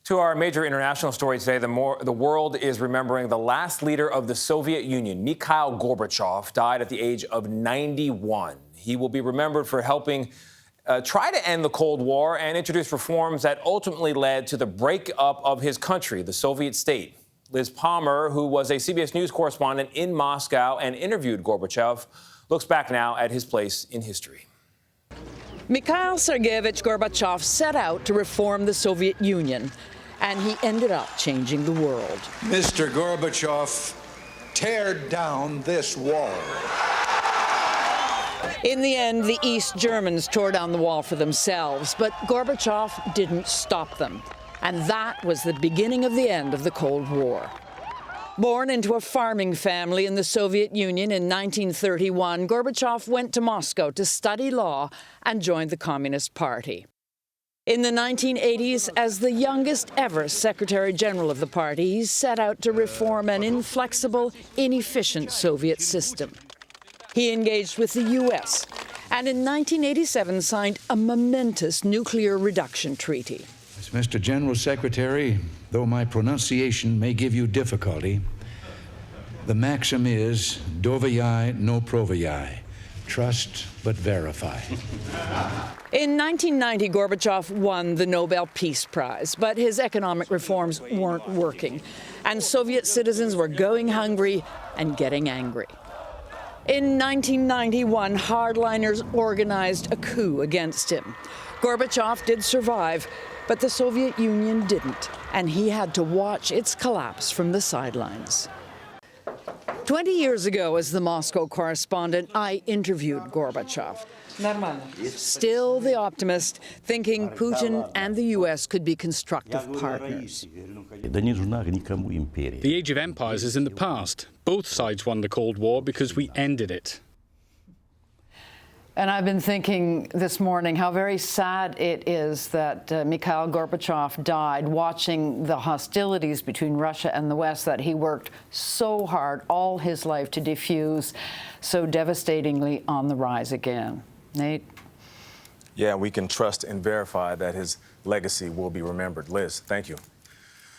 To our major international story today, the world is remembering the last leader of the Soviet Union, Mikhail Gorbachev, died at the age of 91. He will be remembered for helping try to end the Cold War and introduce reforms that ultimately led to the breakup of his country, the Soviet state. Liz Palmer, who was a CBS News correspondent in Moscow and interviewed Gorbachev, looks back now at his place in history. Mikhail Sergeyevich Gorbachev set out to reform the Soviet Union, and he ended up changing the world. Mr. Gorbachev, tear down this wall. In the end, the East Germans tore down the wall for themselves, but Gorbachev didn't stop them. And that was the beginning of the end of the Cold War. Born into a farming family in the Soviet Union in 1931, Gorbachev went to Moscow to study law and joined the Communist Party. In the 1980s, as the youngest ever Secretary General of the party, he set out to reform an inflexible, inefficient Soviet system. He engaged with the U.S. and in 1987 signed a momentous nuclear reduction treaty. Mr. General Secretary, though my pronunciation may give you difficulty, the maxim is dovyai no provayai, trust but verify. In 1990, Gorbachev won the Nobel Peace Prize, but his economic reforms weren't working, and Soviet citizens were going hungry and getting angry. In 1991, hardliners organized a coup against him. Gorbachev did survive, but the Soviet Union didn't, and he had to watch its collapse from the sidelines. 20 years ago, as the Moscow correspondent, I interviewed Gorbachev. Still the optimist, thinking Putin and the U.S. could be constructive partners. The age of empires is in the past. Both sides won the Cold War because we ended it. And I've been thinking this morning how very sad it is that Mikhail Gorbachev died, watching the hostilities between Russia and the West that he worked so hard all his life to defuse, so devastatingly on the rise again. Nate? Yeah, we can trust and verify that his legacy will be remembered. Liz, thank you.